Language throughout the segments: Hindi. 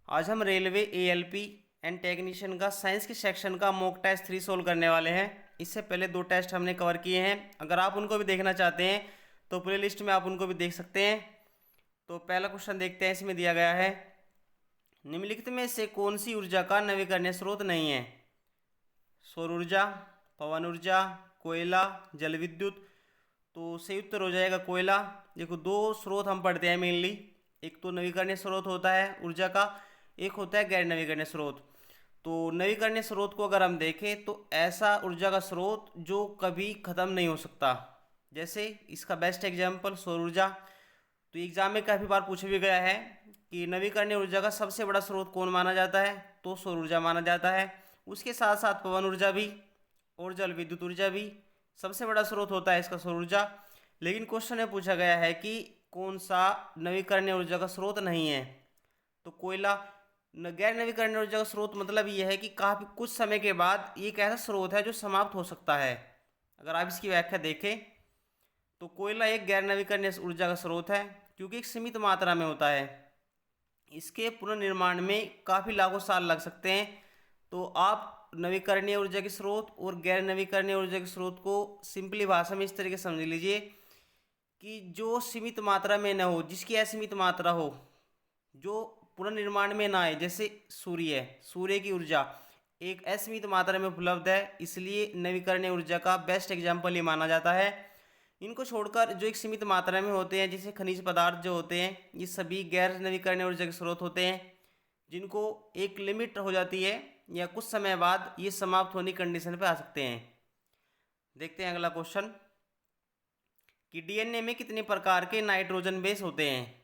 आज हम रेलवे एएलपी एंड टेक्नीशियन का साइंस के सेक्शन का मॉक टेस्ट 3 सोल्व करने वाले हैं। इससे पहले 2 टेस्ट हमने कवर किए हैं। अगर आप उनको भी देखना चाहते हैं तो प्ले लिस्ट में आप उनको भी देख सकते हैं। तो पहला क्वेश्चन देखते हैं, इसमें दिया गया है निम्नलिखित में से कौन सी ऊर्जा का नवीकरणीय स्रोत नहीं है? सौर ऊर्जा, पवन ऊर्जा, कोयला, जल विद्युत। तो सही उत्तर हो जाएगा कोयला। देखो, 2 स्रोत हम पढ़ते हैं मेनली। एक तो नवीकरणीय स्रोत होता है ऊर्जा का, एक होता है गैर नवीकरणीय स्रोत। तो नवीकरणीय स्रोत को अगर हम देखें तो ऐसा ऊर्जा का स्रोत जो कभी खत्म नहीं हो सकता। जैसे इसका बेस्ट एग्जाम्पल सौर ऊर्जा। तो एग्जाम में काफ़ी बार पूछा भी गया है कि नवीकरणीय ऊर्जा का सबसे बड़ा स्रोत कौन माना जाता है, तो सौर ऊर्जा माना जाता है। उसके साथ साथ पवन ऊर्जा भी और जल विद्युत ऊर्जा भी सबसे बड़ा स्रोत होता है इसका, सौर ऊर्जा। लेकिन क्वेश्चन में पूछा गया है कि कौन सा नवीकरणीय ऊर्जा का स्रोत नहीं है, तो कोयला। गैर नवीकरणीय ऊर्जा का स्रोत मतलब यह है कि काफी कुछ समय के बाद ये एक ऐसा स्रोत है जो समाप्त हो सकता है। अगर आप इसकी व्याख्या देखें तो कोयला एक गैर नवीकरणीय ऊर्जा का स्रोत है, क्योंकि एक सीमित मात्रा में होता है। इसके पुनर्निर्माण में काफ़ी लाखों साल लग सकते हैं। तो आप नवीकरणीय ऊर्जा के स्रोत और गैर नवीकरणीय ऊर्जा के स्रोत को सिंपली भाषा में इस तरीके से समझ लीजिए कि जो सीमित मात्रा में न हो, जिसकी असीमित मात्रा हो, जो पुनर्निर्माण में ना आए। जैसे सूर्य की ऊर्जा एक असीमित मात्रा में उपलब्ध है, इसलिए नवीकरणीय ऊर्जा का बेस्ट एग्जाम्पल ये माना जाता है। इनको छोड़कर जो एक सीमित मात्रा में होते हैं, जैसे खनिज पदार्थ जो होते हैं, ये सभी गैर नवीकरणीय ऊर्जा के स्रोत होते हैं, जिनको एक लिमिट हो जाती है या कुछ समय बाद ये समाप्त होने की कंडीशन पे आ सकते हैं। देखते हैं अगला क्वेश्चन कि डीएनए में कितने प्रकार के नाइट्रोजन बेस होते हैं?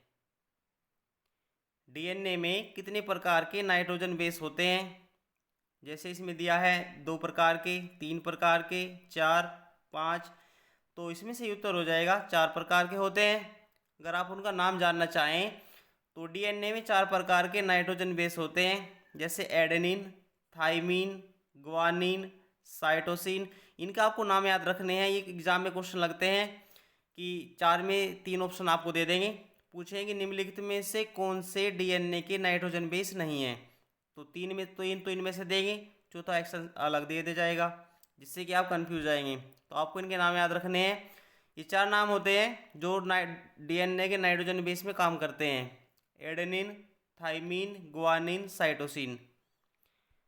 डीएनए में कितने प्रकार के नाइट्रोजन बेस होते हैं? जैसे इसमें दिया है 2 प्रकार के, 3 प्रकार के, 4, 5। तो इसमें से उत्तर हो जाएगा 4 प्रकार के होते हैं। अगर आप उनका नाम जानना चाहें तो डीएनए में 4 प्रकार के नाइट्रोजन बेस होते हैं, जैसे एडेनिन, थाइमीन, ग्वानिन, साइटोसिन। इनका आपको नाम याद रखने हैं, ये एग्जाम में क्वेश्चन लगते हैं कि 4 में 3 ऑप्शन आपको दे देंगे। पूछेंगे निम्नलिखित में से कौन से डीएनए के नाइट्रोजन बेस नहीं है, तो 3 में तो इनमें से देंगे, चौथा एक्शन अलग दे जाएगा, जिससे कि आप कंफ्यूज जाएंगे। तो आपको इनके नाम याद रखने हैं। ये 4 नाम होते हैं जो डीएनए के नाइट्रोजन बेस में काम करते हैं: एडेनिन, थाइमीन, ग्वानिन, साइटोसिन।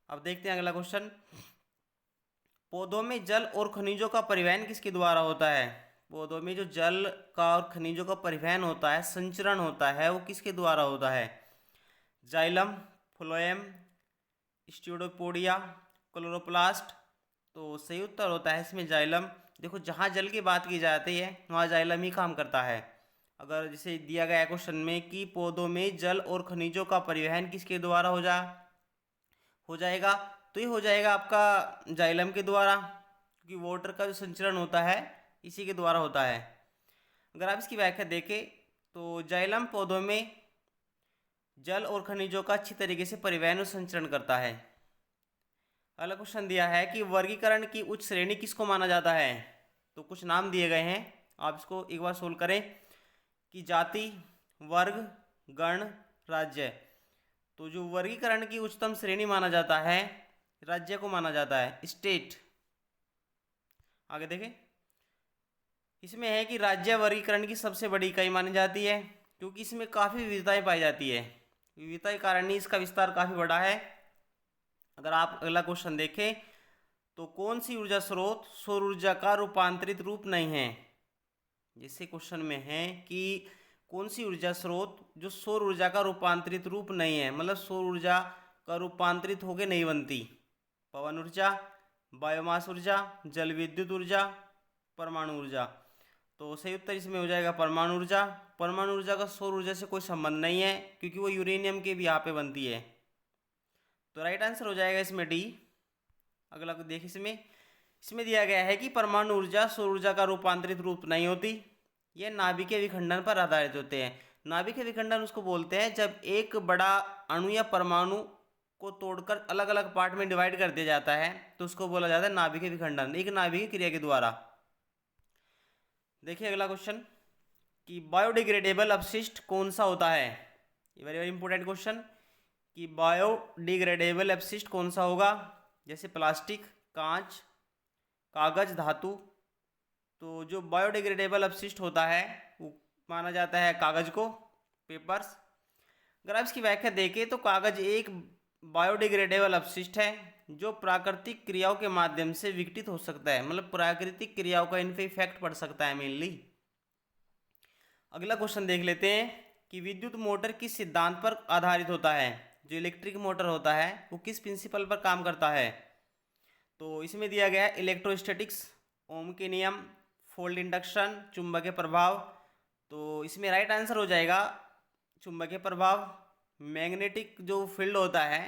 अब देखते हैं अगला क्वेश्चन। पौधों में जल और खनिजों का परिवहन किसके द्वारा होता है? पौधों में जो जल का और खनिजों का परिवहन होता है, संचरण होता है, वो किसके द्वारा होता है? जाइलम, फ्लोएम, स्टीडोपोडिया, क्लोरोप्लास्ट। तो सही उत्तर होता है इसमें जाइलम। देखो, जहाँ जल की बात की जाती है वहाँ जाइलम ही काम करता है। अगर जैसे दिया गया है क्वेश्चन में कि पौधों में जल और खनिजों का परिवहन किसके द्वारा हो जाएगा, तो ये हो जाएगा आपका जाइलम के द्वारा, क्योंकि वाटर का जो संचरण होता है इसी के द्वारा होता है। अगर आप इसकी व्याख्या देखें तो जाइलम पौधों में जल और खनिजों का अच्छी तरीके से परिवहन और संचरण करता है। अगला क्वेश्चन दिया है कि वर्गीकरण की उच्च श्रेणी किसको माना जाता है? तो कुछ नाम दिए गए हैं, आप इसको एक बार सोल्व करें कि जाति, वर्ग, गण, राज्य। तो जो वर्गीकरण की उच्चतम श्रेणी माना जाता है, राज्य को माना जाता है, स्टेट। आगे देखें, इसमें है कि राज्य वर्गीकरण की सबसे बड़ी इकाई मानी जाती है, क्योंकि इसमें काफ़ी विविधताएं पाई जाती है। विविधता के कारण ही इसका विस्तार काफ़ी बड़ा है। अगर आप अगला क्वेश्चन देखें तो कौन सी ऊर्जा स्रोत सौर ऊर्जा का रूपांतरित रूप नहीं है? जैसे क्वेश्चन में है कि कौन सी ऊर्जा स्रोत जो सौर ऊर्जा का रूपांतरित रूप नहीं है, मतलब सौर ऊर्जा का रूपांतरित होकर नहीं बनती। पवन ऊर्जा, बायोमास ऊर्जा, जल विद्युत ऊर्जा, परमाणु ऊर्जा। तो सही उत्तर इसमें हो जाएगा परमाणु ऊर्जा। परमाणु ऊर्जा का सौर ऊर्जा से कोई संबंध नहीं है, क्योंकि वो यूरेनियम के भी यहाँ पे बनती है। तो राइट आंसर हो जाएगा इसमें डी। अगला को देख, इसमें इसमें दिया गया है कि परमाणु ऊर्जा सौर ऊर्जा का रूपांतरित रूप नहीं होती, यह नाभिकीय विखंडन पर आधारित होते हैं। नाभिकीय विखंडन उसको बोलते हैं जब एक बड़ा अणु या परमाणु को तोड़कर अलग अलग पार्ट में डिवाइड कर दिया जाता है, तो उसको बोला जाता है नाभिकीय विखंडन, एक नाभिकीय क्रिया के द्वारा। देखिए अगला क्वेश्चन कि बायोडिग्रेडेबल अपशिष्ट कौन सा होता है? ये वेरी वेरी इंपॉर्टेंट क्वेश्चन कि बायोडिग्रेडेबल अपशिष्ट कौन सा होगा, जैसे प्लास्टिक, कांच, कागज, धातु। तो जो बायोडिग्रेडेबल अपशिष्ट होता है वो माना जाता है कागज को, पेपर्स। अगर आप इसकी व्याख्या देखें तो कागज एक बायोडिग्रेडेबल अपशिष्ट है जो प्राकृतिक क्रियाओं के माध्यम से विघटित हो सकता है, मतलब प्राकृतिक क्रियाओं का इन पे इफेक्ट पड़ सकता है मेनली। अगला क्वेश्चन देख लेते हैं कि विद्युत मोटर किस सिद्धांत पर आधारित होता है। जो इलेक्ट्रिक मोटर होता है वो किस प्रिंसिपल पर काम करता है। तो इसमें दिया गया है इलेक्ट्रोस्टैटिक्स, ओम के नियम, फोल्ड इंडक्शन, चुंबकीय प्रभाव। तो इसमें राइट आंसर हो जाएगा चुंबकीय प्रभाव। मैग्नेटिक जो फील्ड होता है,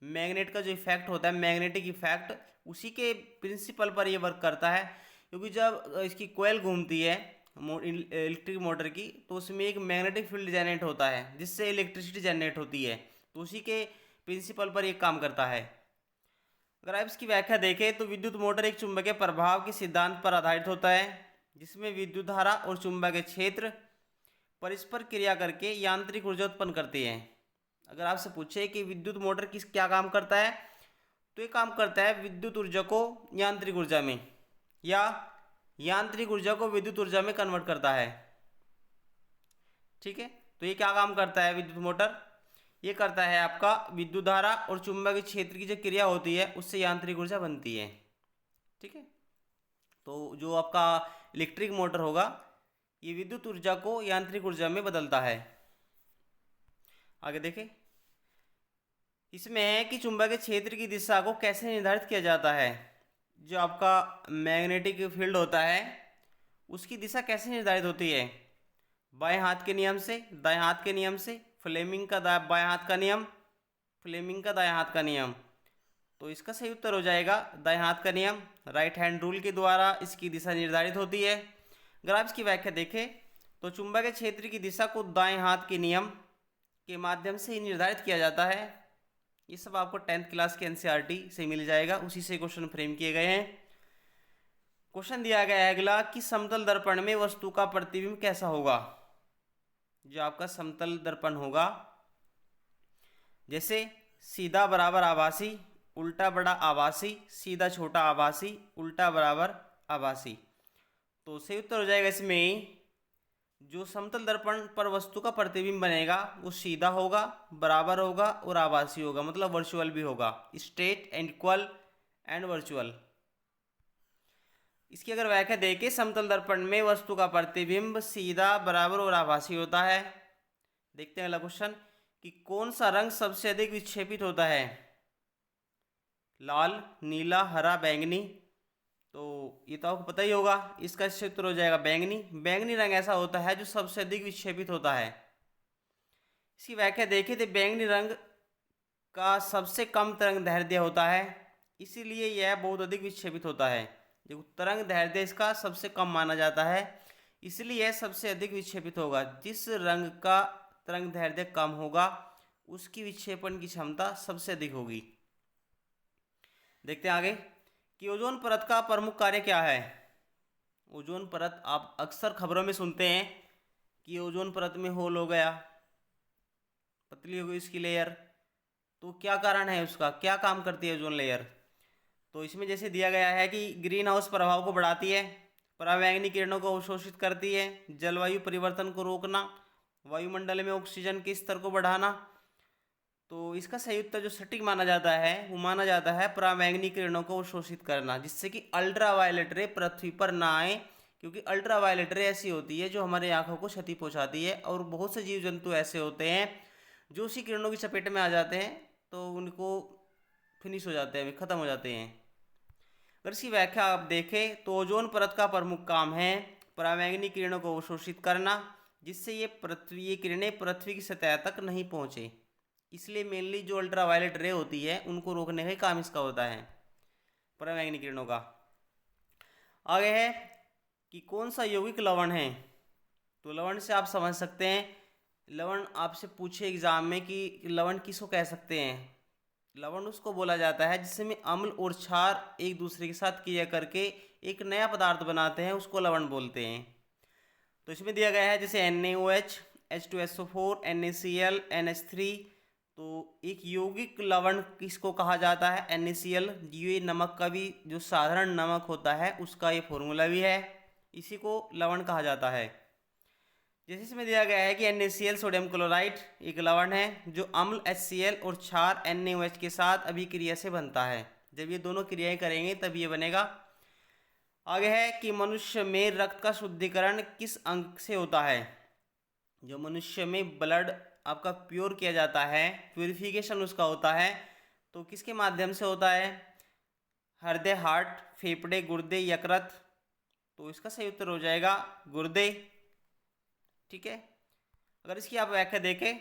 मैग्नेट का जो इफेक्ट होता है, मैग्नेटिक इफेक्ट, उसी के प्रिंसिपल पर ये वर्क करता है। क्योंकि जब इसकी कोयल घूमती है इलेक्ट्रिक मोटर की, तो उसमें एक मैग्नेटिक फील्ड जनरेट होता है जिससे इलेक्ट्रिसिटी जनरेट होती है। तो उसी के प्रिंसिपल पर ये काम करता है। अगर आप इसकी व्याख्या देखें तो विद्युत मोटर एक चुंबकीय प्रभाव के सिद्धांत पर आधारित होता है जिसमें विद्युत धारा और चुंबकीय क्षेत्र परस्पर क्रिया करके यांत्रिक ऊर्जा उत्पन्न करती हैं। अगर आपसे पूछे कि विद्युत मोटर किस क्या काम करता है, तो ये काम करता है विद्युत ऊर्जा को यांत्रिक ऊर्जा में, या यांत्रिक ऊर्जा को विद्युत ऊर्जा में कन्वर्ट करता है। ठीक है, तो ये क्या काम करता है विद्युत मोटर, ये करता है आपका विद्युत धारा और चुंबकीय क्षेत्र की जो क्रिया होती है उससे यांत्रिक ऊर्जा बनती है। ठीक है, तो जो आपका इलेक्ट्रिक मोटर होगा ये विद्युत ऊर्जा को यांत्रिक ऊर्जा में बदलता है। आगे देखें, इसमें है कि चुंबकीय क्षेत्र की दिशा को कैसे निर्धारित किया जाता है। जो आपका मैग्नेटिक फील्ड होता है उसकी दिशा कैसे निर्धारित होती है, बाएं हाथ के नियम से, दाएं हाथ के नियम से, फ्लेमिंग का बाएं हाथ का नियम, फ्लेमिंग का दाएं हाथ का नियम। तो इसका सही उत्तर हो जाएगा दाएं हाथ का नियम। राइट हैंड रूल के द्वारा इसकी दिशा निर्धारित होती है। अगर आप इसकी व्याख्या देखें तो चुंबकीय क्षेत्र की दिशा को दाएं हाथ के नियम के माध्यम से ही निर्धारित किया जाता है। ये सब आपको 10th क्लास के एनसीईआरटी से मिल जाएगा, उसी से क्वेश्चन फ्रेम किए गए हैं। क्वेश्चन दिया गया है अगला कि समतल दर्पण में वस्तु का प्रतिबिंब कैसा होगा। जो आपका समतल दर्पण होगा, जैसे सीधा बराबर आभासी, उल्टा बड़ा आभासी, सीधा छोटा आभासी, उल्टा बराबर आभासी। तो सही उत्तर हो जाएगा इसमें जो समतल दर्पण पर वस्तु का प्रतिबिंब बनेगा वो सीधा होगा, बराबर होगा और आभासी होगा, मतलब वर्चुअल भी होगा, straight and equal and virtual. इसकी अगर व्याख्या देखें, समतल दर्पण में वस्तु का प्रतिबिंब सीधा, बराबर और आभासी होता है। देखते हैं अगला क्वेश्चन कि कौन सा रंग सबसे अधिक विक्षेपित होता है, लाल, नीला, हरा, बैंगनी। तो ये तो आपको पता ही होगा, इसका उत्तर हो जाएगा बैंगनी। बैंगनी रंग ऐसा होता है जो सबसे अधिक विक्षेपित होता है। इसकी व्याख्या देखें तो बैंगनी रंग का सबसे कम तरंग दैर्ध्य होता है, इसीलिए यह बहुत अधिक विक्षेपित होता है। जो तरंग दैर्ध्य इसका सबसे कम माना जाता है, इसलिए यह सबसे अधिक विक्षेपित होगा। जिस रंग का तरंग दैर्ध्य कम होगा उसकी विक्षेपण की क्षमता सबसे अधिक होगी। देखते हैं आगे कि ओजोन परत का प्रमुख कार्य क्या है। ओजोन परत आप अक्सर खबरों में सुनते हैं कि ओजोन परत में होल हो गया, पतली हो गई इसकी लेयर। तो क्या कारण है उसका, क्या काम करती है ओजोन लेयर। तो इसमें जैसे दिया गया है कि ग्रीन हाउस प्रभाव को बढ़ाती है, पराबैंगनी किरणों को अवशोषित करती है, जलवायु परिवर्तन को रोकना, वायुमंडल में ऑक्सीजन के स्तर को बढ़ाना। तो इसका सही उत्तर जो सटीक माना जाता है वो माना जाता है पराबैंगनी किरणों को अवशोषित करना, जिससे कि अल्ट्रावायलेट रे पृथ्वी पर ना आए। क्योंकि अल्ट्रावायलेट रे ऐसी होती है जो हमारे आंखों को क्षति पहुंचाती है, और बहुत से जीव जंतु ऐसे होते हैं जो उसी किरणों की चपेट में आ जाते हैं तो उनको फिनिश हो जाते हैं, ख़त्म हो जाते हैं। अगर इसकी व्याख्या आप देखें तो ओजोन परत का प्रमुख काम है पराबैंगनी किरणों को अवशोषित करना, जिससे ये किरणें पृथ्वी की सतह तक नहीं पहुँचे। इसलिए मेनली जो अल्ट्रावायलेट रे होती है उनको रोकने का काम इसका होता है, पराबैंगनी किरणों का। आगे है कि कौन सा यौगिक लवण है। तो लवण से आप समझ सकते हैं, लवण आपसे पूछे एग्जाम में कि लवण किसको कह सकते हैं। लवण उसको बोला जाता है जिसमें अम्ल और क्षार एक दूसरे के साथ क्रिया करके एक नया पदार्थ बनाते हैं, उसको लवण बोलते हैं। तो इसमें दिया गया है जैसे NaOH, H2SO4, NaCl, NH3। तो एक यौगिक लवण किसको कहा जाता है? NaCl। ये नमक का भी जो साधारण नमक होता है उसका ये फॉर्मूला भी है, इसी को लवण कहा जाता है। जैसे इसमें दिया गया है कि NaCl सोडियम क्लोराइड एक लवण है जो अम्ल HCl और क्षार NaOH के साथ अभिक्रिया से बनता है। जब ये दोनों क्रियाएं करेंगे तब ये बनेगा। आगे है कि मनुष्य में रक्त का शुद्धिकरण किस अंग से होता है? जो मनुष्य में ब्लड आपका प्योर किया जाता है, प्योरिफिकेशन उसका होता है, तो किसके माध्यम से होता है? हृदय, हार्ट, फेफड़े, गुर्दे, यकृत। तो इसका सही उत्तर हो जाएगा गुर्दे। ठीक है। अगर इसकी आप व्याख्या देखें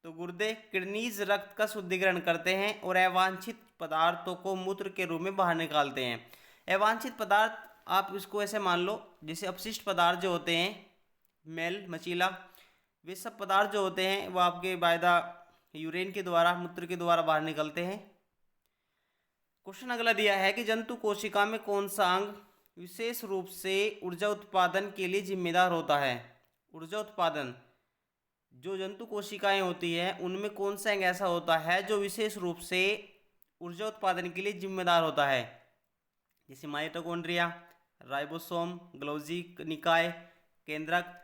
तो गुर्दे किडनीज रक्त का शुद्धिकरण करते हैं और अवांछित पदार्थों को मूत्र के रूप में बाहर निकालते हैं। अवांछित पदार्थ आप इसको ऐसे मान लो जैसे अपशिष्ट पदार्थ जो होते हैं, मैल, मचीला, वे सब पदार्थ जो होते हैं वो आपके वायदा यूरिन के द्वारा, मूत्र के द्वारा बाहर निकलते हैं। क्वेश्चन अगला दिया है कि जंतु कोशिका में कौन सा अंग विशेष रूप से ऊर्जा उत्पादन के लिए जिम्मेदार होता है? ऊर्जा उत्पादन, जो जंतु कोशिकाएं होती हैं उनमें कौन सा अंग ऐसा होता है जो विशेष रूप से ऊर्जा उत्पादन के लिए जिम्मेदार होता है? जैसे माइटोकॉन्ड्रिया, राइबोसोम, गोल्गी निकाय, केंद्रक।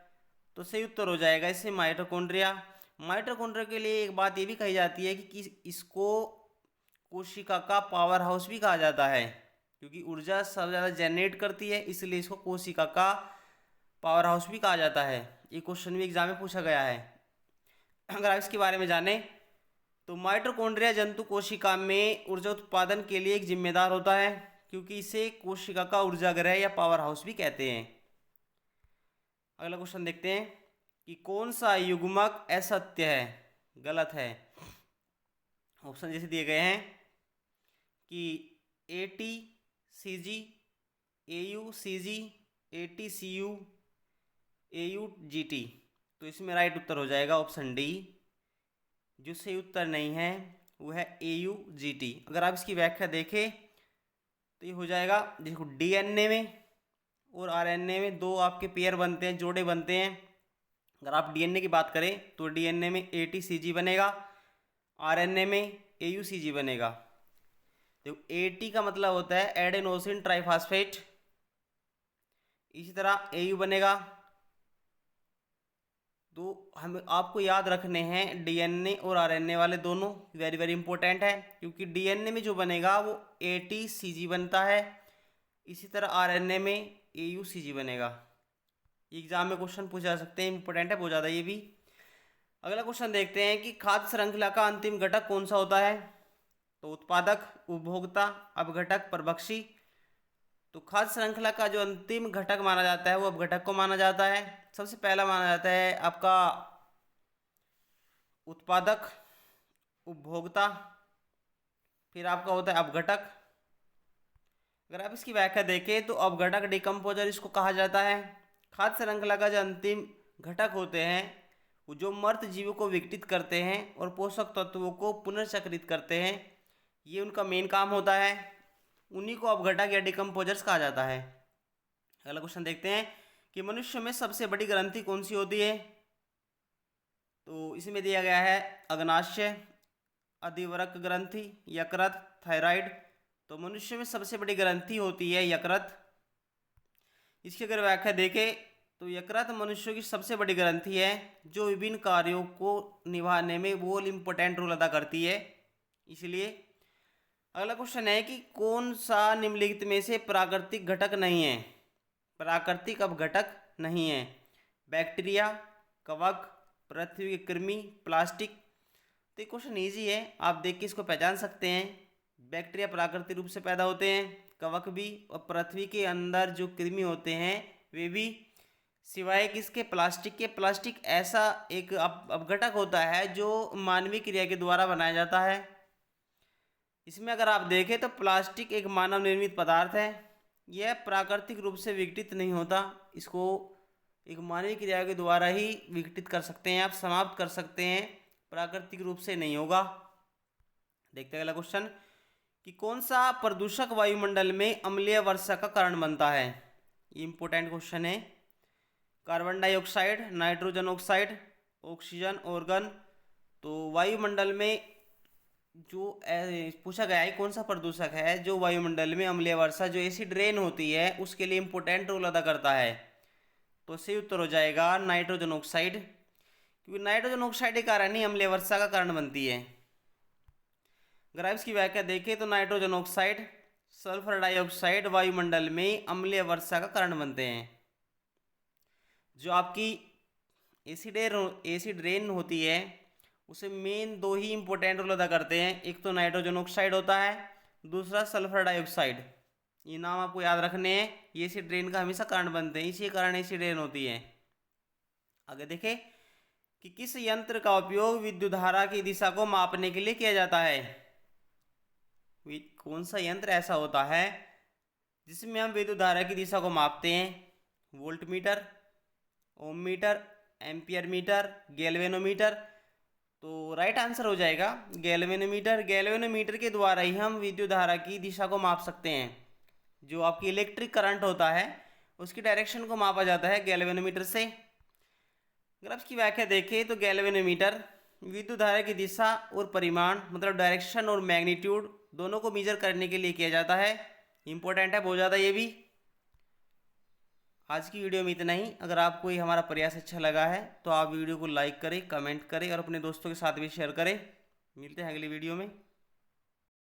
तो सही उत्तर हो जाएगा इससे माइटोकॉन्ड्रिया। माइटोकॉन्ड्रिया के लिए एक बात ये भी कही जाती है कि इसको कोशिका का पावर हाउस भी कहा जाता है, क्योंकि ऊर्जा सबसे ज़्यादा जनरेट करती है, इसलिए इसको कोशिका का पावर हाउस भी कहा जाता है। ये क्वेश्चन भी एग्जाम में पूछा गया है। अगर आप इसके बारे में जानें तो माइटोकॉन्ड्रिया जंतु कोशिका में ऊर्जा उत्पादन के लिए एक जिम्मेदार होता है, क्योंकि इसे कोशिका का ऊर्जागृह या पावर हाउस भी कहते हैं। अगला क्वेश्चन देखते हैं कि कौन सा युग्मक असत्य है, गलत है। ऑप्शन जैसे दिए गए हैं कि ATCG, AUCG, ATCU, AUGT। तो इसमें राइट उत्तर हो जाएगा ऑप्शन डी। जो सही उत्तर नहीं है वो है AUGT। अगर आप इसकी व्याख्या देखें तो ये हो जाएगा, देखो DNA में और RNA में दो आपके पेयर बनते हैं, जोड़े बनते हैं। अगर आप DNA की बात करें तो DNA में ATCG बनेगा, RNA में AUCG बनेगा। देखो AT का मतलब होता है एडेनोसिन ट्राइफॉस्फेट, इसी तरह AU बनेगा। तो हमें आपको याद रखने हैं DNA और RNA वाले दोनों, वेरी वेरी इंपॉर्टेंट है, क्योंकि DNA में जो बनेगा वो ATCG बनता है, इसी तरह RNA में AUCG बनेगा। एग्जाम में क्वेश्चन पूछा जा सकते हैं, इंपॉर्टेंट है बहुत ज़्यादा ये भी। अगला क्वेश्चन देखते हैं कि खाद्य श्रृंखला का अंतिम घटक कौन सा होता है? तो उत्पादक, उपभोक्ता, अपघटक, परभक्षी। तो खाद्य श्रृंखला का जो अंतिम घटक माना जाता है वो अपघटक को माना जाता है। सबसे पहला माना जाता है आपका उत्पादक, उपभोक्ता, फिर आपका होता है अपघटक। अगर आप इसकी व्याख्या देखें तो अपघटक, डिकम्पोजर इसको कहा जाता है। खाद्य श्रृंखला का जो अंतिम घटक होते हैं वो जो मृत जीवों को विघटित करते हैं और पोषक तत्वों को पुनर्चक्रित करते हैं, ये उनका मेन काम होता है, उन्हीं को अपघटक या डिकम्पोजर्स कहा जाता है। अगला क्वेश्चन देखते हैं कि मनुष्य में सबसे बड़ी ग्रंथि कौन सी होती है? तो इसमें दिया गया है अग्नाशय, अधिवृक्क ग्रंथि, यकृत, थायराइड। तो मनुष्य में सबसे बड़ी ग्रंथि होती है यकृत। इसकी अगर व्याख्या देखें तो यकृत मनुष्य की सबसे बड़ी ग्रंथि है जो विभिन्न कार्यों को निभाने में बहुत इंपॉर्टेंट रोल अदा करती है। इसलिए अगला क्वेश्चन है कि कौन सा निम्नलिखित में से प्राकृतिक घटक नहीं है? प्राकृतिक अपघटक नहीं है। बैक्टीरिया, कवक, पृथ्वी के कृमि, प्लास्टिक। तो ये क्वेश्चन ईजी है, आप देख के इसको पहचान सकते हैं। बैक्टीरिया प्राकृतिक रूप से पैदा होते हैं, कवक भी, और पृथ्वी के अंदर जो कृमि होते हैं वे भी, सिवाय किसके? प्लास्टिक के। प्लास्टिक ऐसा एक अपघटक होता है जो मानवीय क्रिया के द्वारा बनाया जाता है। इसमें अगर आप देखें तो प्लास्टिक एक मानव निर्मित पदार्थ है, यह प्राकृतिक रूप से विघटित नहीं होता, इसको एक मानवीय क्रिया के द्वारा ही विघटित कर सकते हैं, आप समाप्त कर सकते हैं, प्राकृतिक रूप से नहीं होगा। देखते हैं अगला क्वेश्चन कि कौन सा प्रदूषक वायुमंडल में अम्लीय वर्षा का कारण बनता है? ये इंपॉर्टेंट क्वेश्चन है। Carbon dioxide, nitrogen oxide, oxygen, organ. तो वायुमंडल में जो पूछा गया है कौन सा प्रदूषक है जो वायुमंडल में अम्लीय वर्षा जो एसिड रेन होती है उसके लिए इम्पोर्टेंट रोल अदा करता है। तो सही उत्तर हो जाएगा नाइट्रोजन ऑक्साइड, क्योंकि नाइट्रोजन ऑक्साइड के कारण ही अम्लीय वर्षा का कारण बनती है। अगर आप इसकी व्याख्या देखें तो नाइट्रोजन ऑक्साइड, सल्फर डाइऑक्साइड वायुमंडल में अम्लीय वर्षा का कारण बनते हैं। जो आपकी एसिड रेन होती है उसे मेन दो ही इंपॉर्टेंट रोल अदा करते हैं, एक तो नाइट्रोजन ऑक्साइड होता है, दूसरा सल्फर डाइऑक्साइड। ये नाम आपको याद रखने हैं, ये एसिड रेन का हमेशा कारण बनते हैं, इसी कारण एसिड रेन होती है। आगे देखें कि किस यंत्र का उपयोग विद्युत धारा की दिशा को मापने के लिए किया जाता है। कौन सा यंत्र ऐसा होता है जिसमें हम विद्युत धारा की दिशा को मापते हैं? वोल्टमीटर, ओम मीटर, एम्पियर मीटर, गैल्वेनोमीटर। तो राइट आंसर हो जाएगा गैल्वेनोमीटर। गैल्वेनोमीटर के द्वारा ही हम विद्युत धारा की दिशा को माप सकते हैं। जो आपकी इलेक्ट्रिक करंट होता है उसकी डायरेक्शन को मापा जाता है गैल्वेनोमीटर से। अगर आप इसकी व्याख्या देखें तो गैल्वेनोमीटर विद्युत धारा की दिशा और परिमाण मतलब डायरेक्शन और मैग्नीट्यूड दोनों को मेजर करने के लिए किया जाता है। इंपॉर्टेंट है बहुत ज़्यादा ये भी। आज की वीडियो में इतना ही। अगर आपको ये हमारा प्रयास अच्छा लगा है तो आप वीडियो को लाइक करें, कमेंट करें और अपने दोस्तों के साथ भी शेयर करें। मिलते हैं अगली वीडियो में।